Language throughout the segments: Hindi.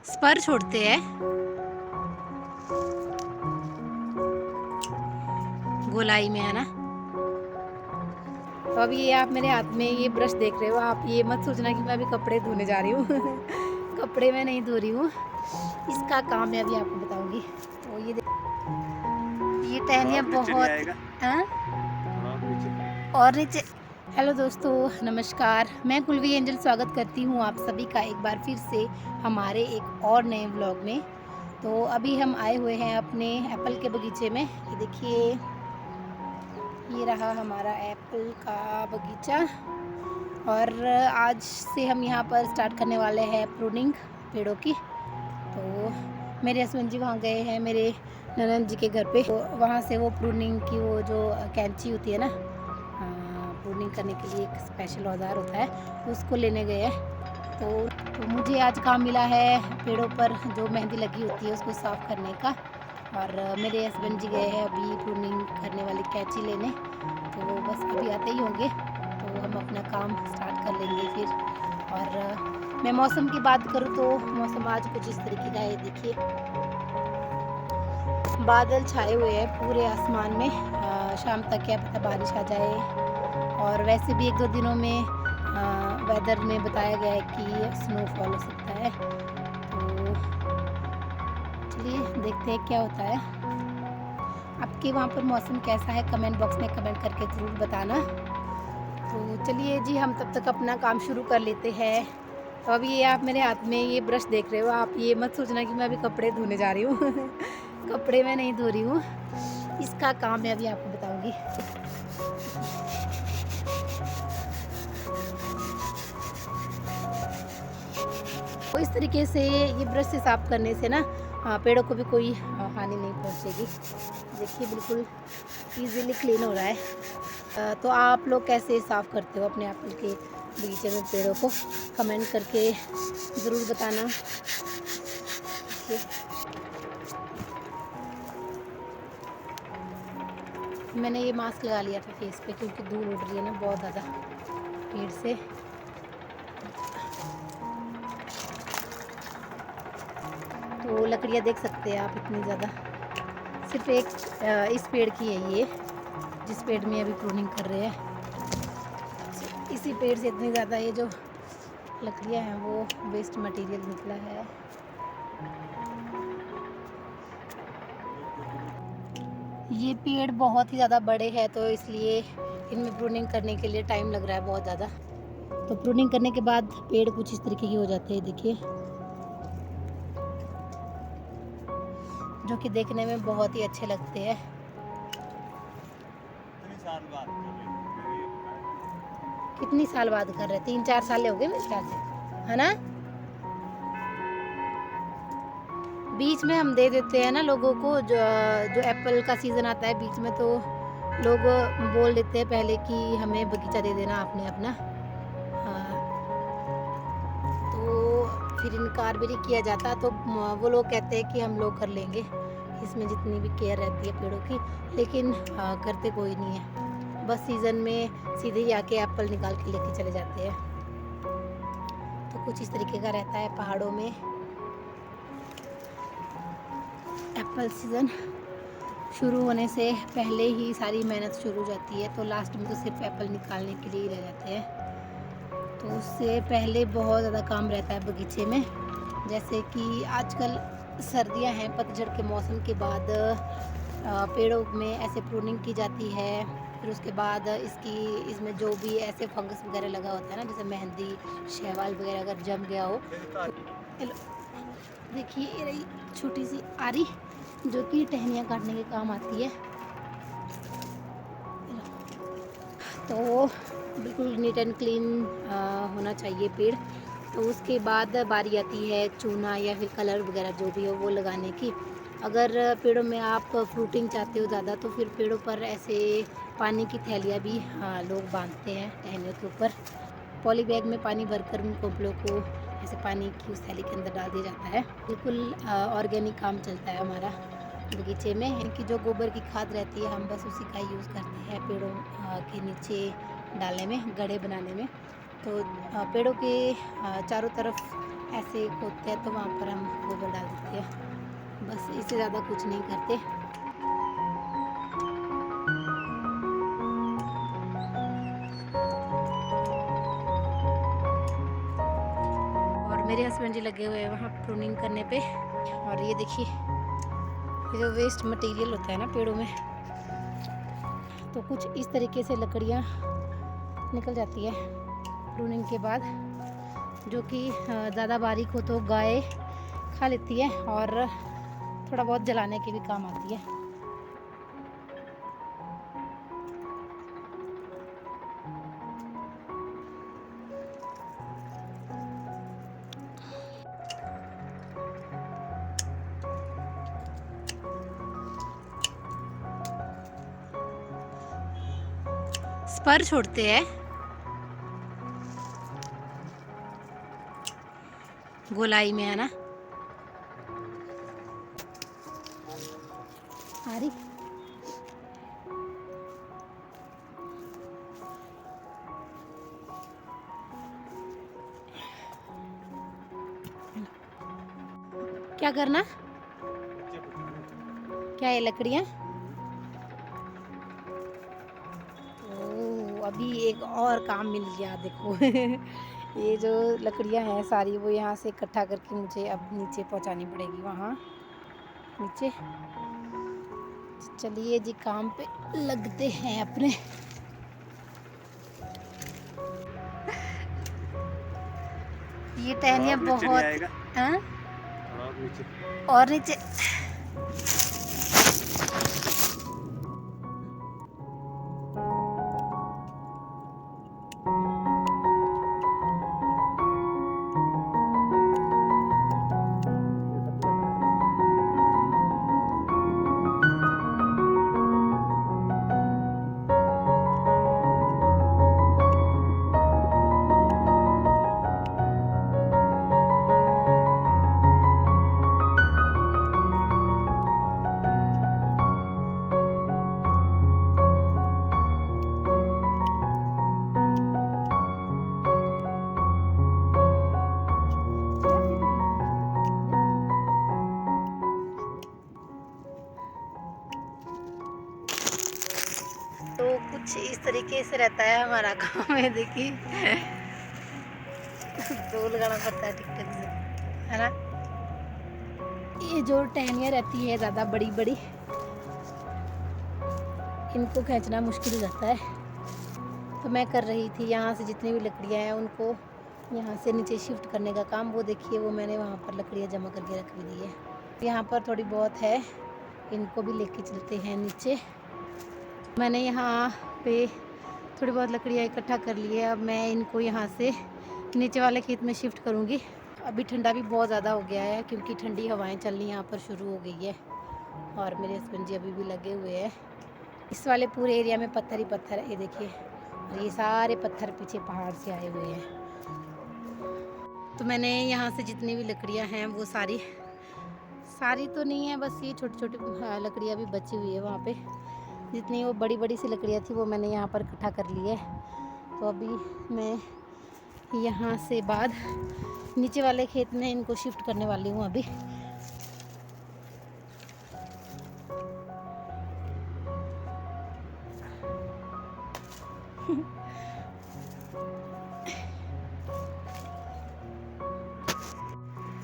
स्पर छोड़ते हैं गोलाई में, है ना। तो अभी ये आप मेरे हाथ में ये ब्रश देख रहे हो, आप ये मत सोचना कि मैं अभी कपड़े धोने जा रही हूँ कपड़े मैं नहीं धो रही हूँ, इसका काम मैं अभी आपको बताऊंगी। तो ये टहनियाँ बहुत और नीचे। हेलो दोस्तों, नमस्कार। मैं कुलवी एंजल स्वागत करती हूँ आप सभी का एक बार फिर से हमारे एक और नए व्लॉग में। तो अभी हम आए हुए हैं अपने एप्पल के बगीचे में। ये देखिए, ये रहा हमारा एप्पल का बगीचा और आज से हम यहाँ पर स्टार्ट करने वाले हैं प्रूनिंग पेड़ों की। तो मेरे हस्बैंड जी वहाँ गए हैं मेरे ननद जी के घर पे, तो वहाँ से वो प्रूनिंग की वो जो कैंची होती है ना, प्रूनिंग करने के लिए एक स्पेशल औजार होता है, उसको लेने गए हैं। तो मुझे आज काम मिला है पेड़ों पर जो मेहंदी लगी होती है उसको साफ़ करने का, और मेरे हस्बैंड जी गए हैं अभी प्रूनिंग करने वाली कैंची लेने। तो वो बस अभी आते ही होंगे तो हम अपना काम स्टार्ट कर लेंगे फिर। और मैं मौसम की बात करूँ तो मौसम आज कुछ इस तरीके का है। देखिए, बादल छाए हुए हैं पूरे आसमान में। शाम तक क्या पता बारिश आ जाए, और वैसे भी एक दो दिनों में वेदर में बताया गया है कि स्नोफॉल हो सकता है। तो चलिए देखते हैं क्या होता है। आपके वहाँ पर मौसम कैसा है, कमेंट बॉक्स में कमेंट करके ज़रूर बताना। तो चलिए जी, हम तब तक अपना काम शुरू कर लेते हैं। तो अभी ये आप मेरे हाथ में ये ब्रश देख रहे हो, आप ये मत सोचना कि मैं अभी कपड़े धोने जा रही हूँ कपड़े मैं नहीं धो रही हूँ, इसका काम मैं अभी आपको बताऊँगी। तो इस तरीके से ये ब्रश से साफ़ करने से ना पेड़ों को भी कोई हानि नहीं पहुंचेगी। देखिए, बिल्कुल इजीली क्लीन हो रहा है। तो आप लोग कैसे साफ़ करते हो अपने एप्पल के बगीचे में पेड़ों को, कमेंट करके ज़रूर बताना। मैंने ये मास्क लगा लिया था फेस पे क्योंकि धूल उड़ रही है ना बहुत ज़्यादा पेड़ से। तो लकड़ियाँ देख सकते हैं आप, इतनी ज़्यादा। सिर्फ एक इस पेड़ की है ये, जिस पेड़ में अभी प्रूनिंग कर रहे हैं, इसी पेड़ से इतनी ज़्यादा ये जो लकड़ियाँ हैं वो वेस्ट मटेरियल निकला है। ये पेड़ बहुत ही ज़्यादा बड़े हैं तो इसलिए इनमें प्रूनिंग करने के लिए टाइम लग रहा है बहुत ज़्यादा। तो प्रूनिंग करने के बाद पेड़ कुछ इस तरीके के हो जाते हैं, देखिए, जो कि देखने में बहुत ही अच्छे लगते हैं। कितनी साल बाद कर रहे हैं? 3-4 साल हो गए मेरे ख्याल से, है ना। बीच में हम दे देते हैं ना लोगों को, जो एप्पल का सीज़न आता है बीच में, तो लोग बोल देते हैं पहले कि हमें बगीचा दे देना आपने अपना। हाँ, तो फिर इनकार भी नहीं किया जाता, तो वो लोग कहते हैं कि हम लोग कर लेंगे, इसमें जितनी भी केयर रहती है पेड़ों की, लेकिन करते कोई नहीं है। बस सीज़न में सीधे ही आके एप्पल निकाल के लेके चले जाते हैं। तो कुछ इस तरीके का रहता है पहाड़ों में एप्पल सीज़न। शुरू होने से पहले ही सारी मेहनत शुरू हो जाती है, तो लास्ट में तो सिर्फ एप्पल निकालने के लिए ही रह जाते हैं। तो उससे पहले बहुत ज़्यादा काम रहता है बगीचे में। जैसे कि आजकल सर्दियां हैं, पतझड़ के मौसम के बाद पेड़ों में ऐसे प्रूनिंग की जाती है। फिर उसके बाद इसमें जो भी ऐसे फंगस वगैरह लगा होता है ना, जैसे मेहंदी, शैवाल वगैरह अगर जम गया हो, तो देखिए ये रही छोटी सी आरी जो कि टहनियाँ काटने के काम आती है। तो बिल्कुल नीट एंड क्लीन होना चाहिए पेड़। तो उसके बाद बारी आती है चूना या फिर कलर वगैरह जो भी हो वो लगाने की। अगर पेड़ों में आप फ्रूटिंग चाहते हो ज़्यादा, तो फिर पेड़ों पर ऐसे पानी की थैलियाँ भी लोग बांधते हैं टहनियों के ऊपर। पॉली बैग में पानी भरकर उन कोपलों को ऐसे पानी की उस थैली के अंदर डाल दिया जाता है। बिल्कुल ऑर्गेनिक काम चलता है हमारा बगीचे में। इनकी जो गोबर की खाद रहती है, हम बस उसी का यूज़ करते हैं पेड़ों के नीचे डालने में, गड्ढे बनाने में। तो पेड़ों के चारों तरफ ऐसे खोदते हैं तो वहाँ पर हम गोबर डाल देते हैं, बस इससे ज़्यादा कुछ नहीं करते। और मेरे हस्बैंड जी लगे हुए हैं वहाँ प्रूनिंग करने पे। और ये देखिए, ये जो वेस्ट मटेरियल होता है ना पेड़ों में, तो कुछ इस तरीके से लकड़ियाँ निकल जाती है प्रूनिंग के बाद, जो कि ज़्यादा बारीक हो तो गाय खा लेती है और थोड़ा बहुत जलाने के भी काम आती है। स्पर छोड़ते हैं गोलाई में, है ना? आ रही क्या करना, क्या ये लकड़ियाँ? अभी एक और काम मिल गया, देखो। ये जो लकड़ियाँ हैं सारी, वो यहाँ से इकट्ठा करके मुझे अब नीचे पहुँचानी पड़ेगी, वहाँ नीचे। चलिए जी, काम पे लगते हैं अपने। ये टहनियाँ बहुत, हाँ, और नीचे। तो कुछ इस तरीके से रहता है हमारा काम है, देखिए। दो लगाना पड़ता है टिकटक से, है ना? ये जो टहनियाँ रहती है ज़्यादा बड़ी बड़ी, इनको खींचना मुश्किल हो जाता है। तो मैं कर रही थी यहाँ से जितनी भी लकड़ियाँ हैं उनको यहाँ से नीचे शिफ्ट करने का काम। वो देखिए, वो मैंने वहाँ पर लकड़ियाँ जमा करके रख दी है। यहाँ पर थोड़ी बहुत है, इनको भी लेके चलते हैं नीचे। मैंने यहाँ पे थोड़ी बहुत लकड़ियाँ इकट्ठा कर ली है। अब मैं इनको यहाँ से नीचे वाले खेत में शिफ्ट करूँगी। अभी ठंडा भी बहुत ज़्यादा हो गया है, क्योंकि ठंडी हवाएं चलनी यहाँ पर शुरू हो गई है। और मेरे हस्बैंड जी अभी भी लगे हुए हैं। इस वाले पूरे एरिया में पत्थर ही पत्थर है, ये देखिए। और ये सारे पत्थर पीछे पहाड़ से आए हुए हैं। तो मैंने यहाँ से जितनी भी लकड़ियाँ हैं वो सारी तो नहीं है, बस ये छोटी छोटी लकड़ियाँ भी बची हुई है वहाँ पे। जितनी वो बड़ी बड़ी सी लकड़ियाँ थी वो मैंने यहाँ पर इकट्ठा कर ली है। तो अभी मैं यहाँ से बाद नीचे वाले खेत में इनको शिफ्ट करने वाली हूँ अभी।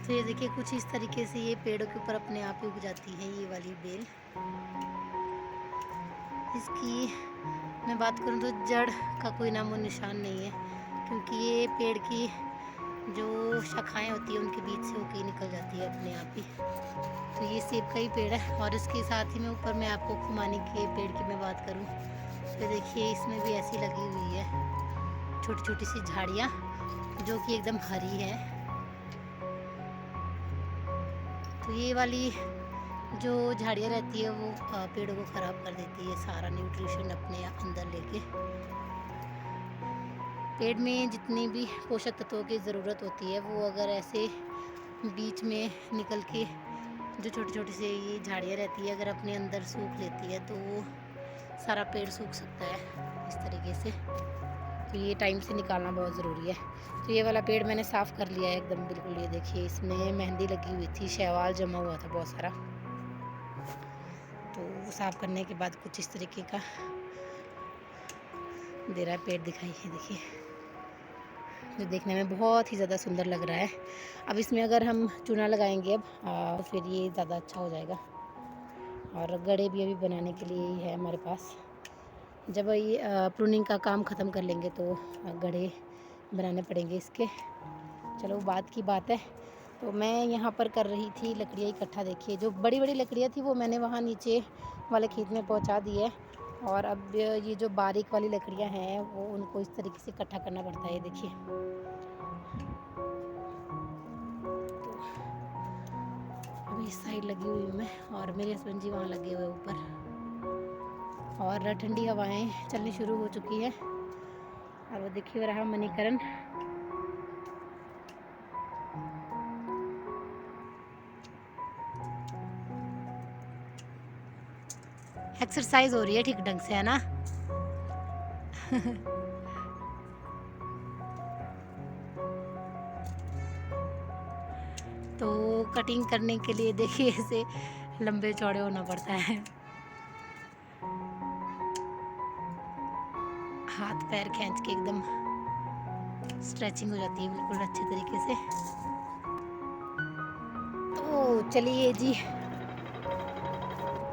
तो ये देखिए, कुछ इस तरीके से ये पेड़ों के ऊपर अपने आप ही उग जाती है ये वाली बेल। इसकी मैं बात करूँ तो जड़ का कोई नामो निशान नहीं है, क्योंकि ये पेड़ की जो शाखाएं होती है उनके बीच से होके निकल जाती है अपने आप ही। तो ये सेब का ही पेड़ है। और इसके साथ ही में ऊपर मैं आपको खुमानी के पेड़ की मैं बात करूँ तो देखिए, इसमें भी ऐसी लगी हुई है छोटी छोटी सी झाड़ियाँ, जो कि एकदम हरी है। तो ये वाली जो झाड़ियाँ रहती है वो पेड़ों को ख़राब कर देती है, सारा न्यूट्रिशन अपने अंदर लेके। पेड़ में जितनी भी पोषक तत्वों की ज़रूरत होती है वो अगर ऐसे बीच में निकल के जो छोटी छोटी सी ये झाड़ियाँ रहती है अगर अपने अंदर सूख लेती है तो वो सारा पेड़ सूख सकता है इस तरीके से। तो ये टाइम से निकालना बहुत ज़रूरी है। तो ये वाला पेड़ मैंने साफ़ कर लिया है एकदम बिल्कुल। ये देखिए इसमें मेहंदी लगी हुई थी, शैवाल जमा हुआ था बहुत सारा। तो वो साफ़ करने के बाद कुछ इस तरीके का दे रहा है पेड़ दिखाई है, देखिए, जो देखने में बहुत ही ज़्यादा सुंदर लग रहा है। अब इसमें अगर हम चूना लगाएंगे अब तो फिर ये ज़्यादा अच्छा हो जाएगा। और गड़े भी अभी बनाने के लिए ही है हमारे पास। जब ये प्रूनिंग का काम ख़त्म कर लेंगे तो गड़े बनाने पड़ेंगे इसके। चलो बात की बात है। तो मैं यहाँ पर कर रही थी लकड़ियाँ इकट्ठा। देखिए जो बड़ी बड़ी लकड़ियाँ थी वो मैंने वहाँ नीचे वाले खेत में पहुँचा दी है। और अब ये जो बारीक वाली लकड़ियाँ हैं वो उनको इस तरीके से इकट्ठा करना पड़ता है। देखिए तो अभी इस साइड लगी हुई हूँ मैं और मेरे हस्बैंड जी वहाँ लगे हुए ऊपर। और ठंडी हवाएं चलनी शुरू हो चुकी है। और वो देखिए रहा मणिकरण। एक्सरसाइज हो रही है ठीक ढंग से, है ना। तो कटिंग करने के लिए देखिए ऐसे लंबे चौड़े होना पड़ता है। हाथ पैर खींच के एकदम स्ट्रेचिंग हो जाती है बिल्कुल अच्छे तरीके से। तो चलिए जी,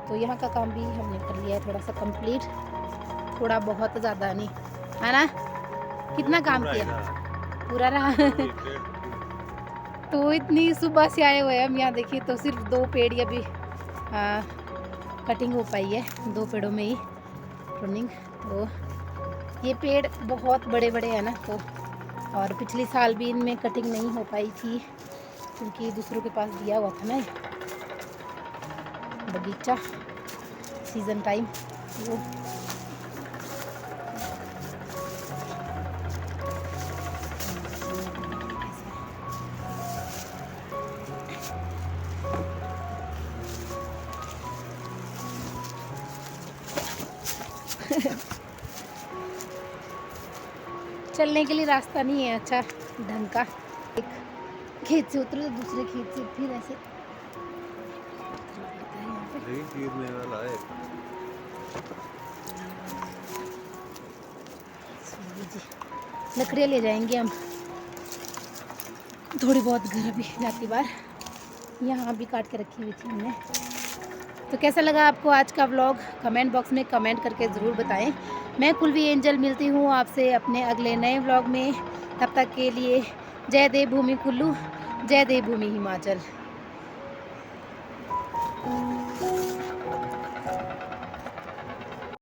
तो यहाँ का काम भी हमने कर लिया है थोड़ा सा कंप्लीट, थोड़ा बहुत, ज़्यादा नहीं, है ना। कितना काम किया, पूरा रहा। तो इतनी सुबह से आए हुए हैं हम यहाँ, देखिए तो सिर्फ 2 पेड़ ही अभी कटिंग हो पाई है, 2 पेड़ों में ही प्रूनिंग। तो ये पेड़ बहुत बड़े बड़े हैं ना, तो और पिछले साल भी इनमें कटिंग नहीं हो पाई थी क्योंकि दूसरों के पास दिया हुआ था ना बगीचा सीज़न टाइम। वो चलने के लिए रास्ता नहीं है अच्छा ढंग का। एक खेत से उतरो तो दूसरे खेत से फिर ऐसे गिरने वाला है। लकड़ियाँ ले जाएंगे हम थोड़ी बहुत घर अभी जाती बार, यहाँ भी काट के रखी हुई थी हमने। तो कैसा लगा आपको आज का व्लॉग, कमेंट बॉक्स में कमेंट करके ज़रूर बताएं। मैं कुल्वी एंजल मिलती हूँ आपसे अपने अगले नए व्लॉग में। तब तक के लिए जय देव भूमि कुल्लू, जय देव भूमि हिमाचल।